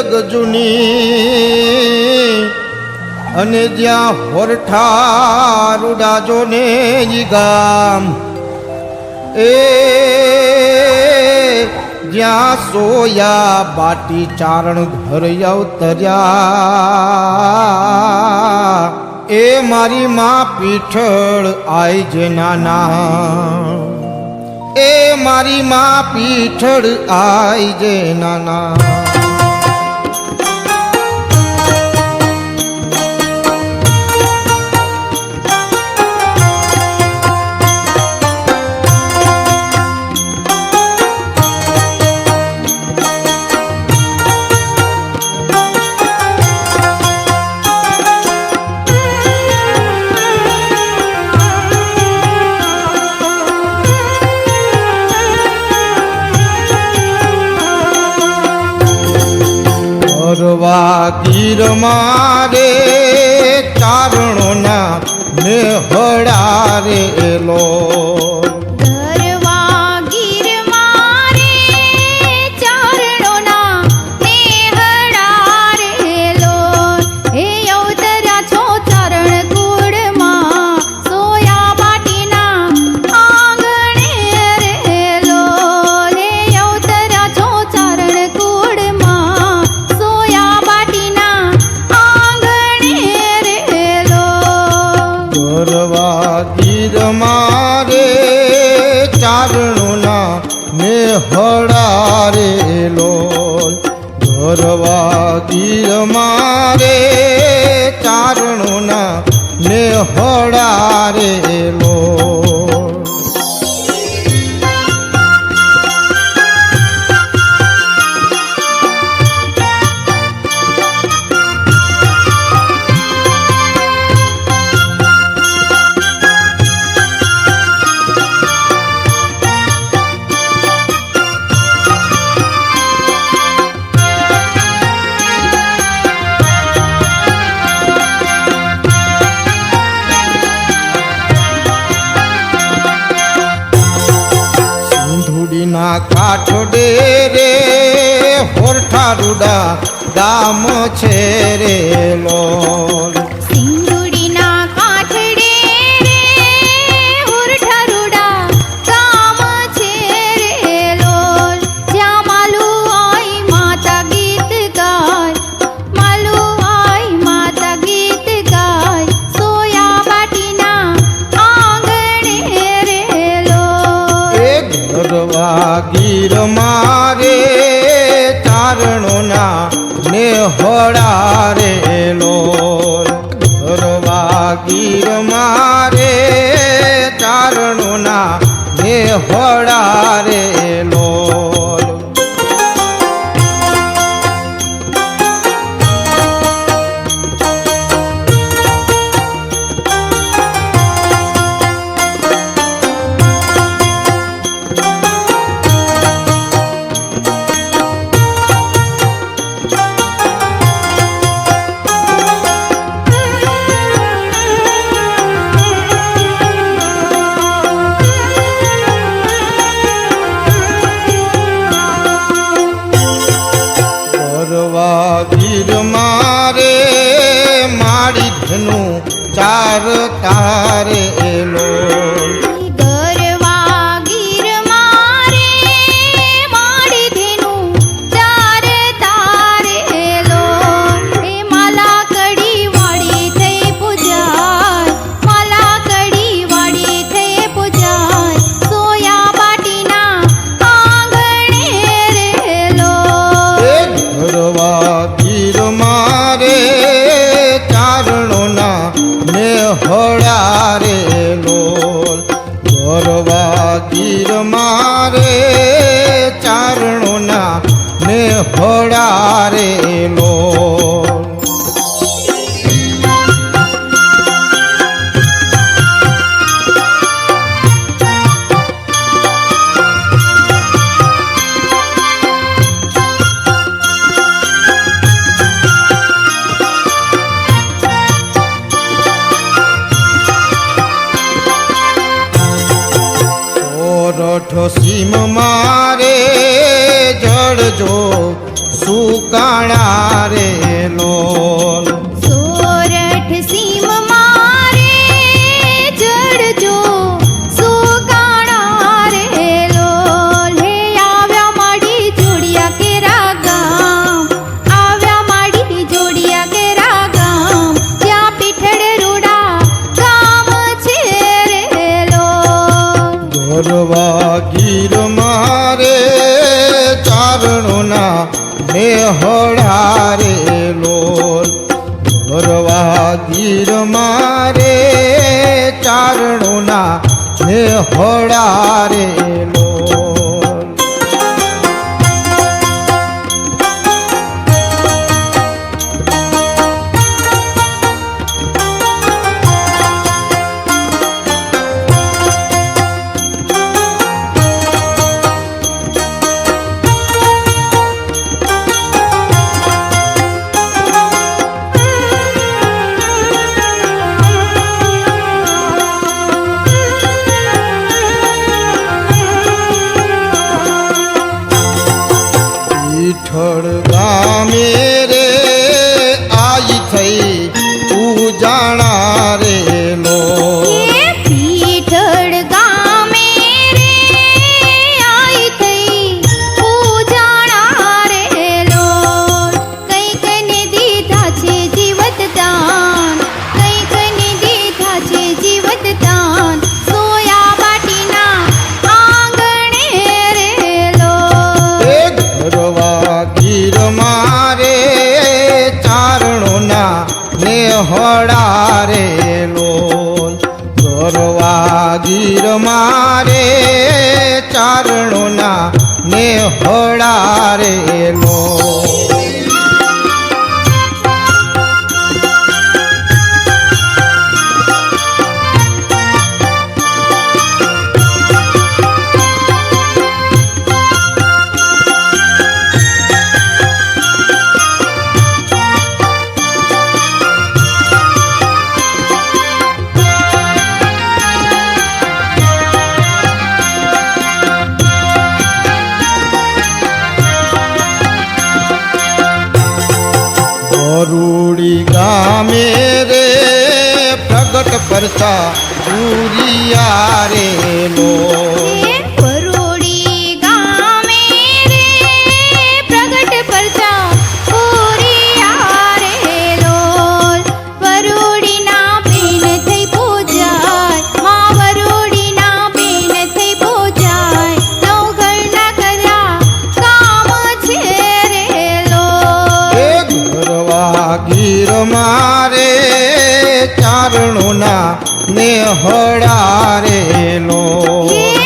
જગ જૂની અને જ્યાં હોરઠા રૂડાજો ને ઈ ગામ એ જ્યાં સોયા બાટી ચારણ ઘર અવતર્યા એ મારી માં પીઠળ આઈ જે નાના એ મારી માં પીઠળ આઈ જે નાના ગીર મારે ચારણોના નેહડા રે એલો ગીર મારે ચારણોના નેહડા રે લોલ ગરવા ગીર મારે ચારણોના નેહડા રે લોલ કાઠડે રે હોરઠા રૂડા ગામ છે રે લોલ સિંધુડીના કાઠડે રે હોરઠા રૂડા ગામ છે રે લોલ જ્યાં માલુ આઈ માતા ગીત ગાય માલુ આઈ માતા ગીત ગાય સોયા બાટીના આંગણે રે લોલ એ ગરવા ગીર મારે ચારણોના નેહડા રે લોલ ગરવા ગીર મારે ચારણોના નેહડા રે લોલ ગીર મારે મારી ધનું ચાર તારે લોલ ગરવા ગીર મારે માડી ધેનું ચાર તારે લોલ એ માલા કડી વાળી થઈ પૂજાય માલા કડી વાળી થઈ પૂજાય સોયા બાટીના આંગણે રે લોલ ગરવા ગીર મારે ચારણોના નેહડા રે લોલ ગરવા ગીર મારે ચારણોના નેહડા રે લોલ સીમ મારે જળજો સુખ સુકાણા રે લોલ સોરઠ સીમ મારે ચડજો સુકાણા રે લોલ હે આવ્યા માડી જોડિયા કેરા ગામ આવ્યા માડી જોડિયા કેરા ગામ ત્યાં પીઠડ રૂડા ગામ છે રે લોલ ગોરવા ગીર મારે ચારણોના નેહળા રે લોલ ગોરવા ગીર મારે ચારણોના નેહળા રે લોલ વિઠ્ઠળ ગામે રે આઈ થઈ ઉજાણા રે લોલ હે પીઠડ ગામે રે આઈ થઈ ઉજાણા રે લોલ કંઈકને દીધા છે જીવત દાન કંઈકને દીધા છે જીવત દાન સોયા બાટીના આંગણે રે લોલ એ ગોરવા ગીર મારે ચારણોના નેહળા રે લોલ ગોરવા ગીર મારે ચારણોના નેહળા રે લોલ ગરુડી ગામે રે પ્રગટ પરતા પૂરિયા રે લોલ હે પરોડી ગામે રે પ્રગટ પરચા પૂરિયા રે લોલ વરોડીના બેન થઈ પૂજાય માં વરોડીના બેન થઈ પૂજાય નવઘરના કર્યા કામ છે રે લોલ એ ગોરવા ગીર મારે ચારણોના નેહળા રે લોલ હે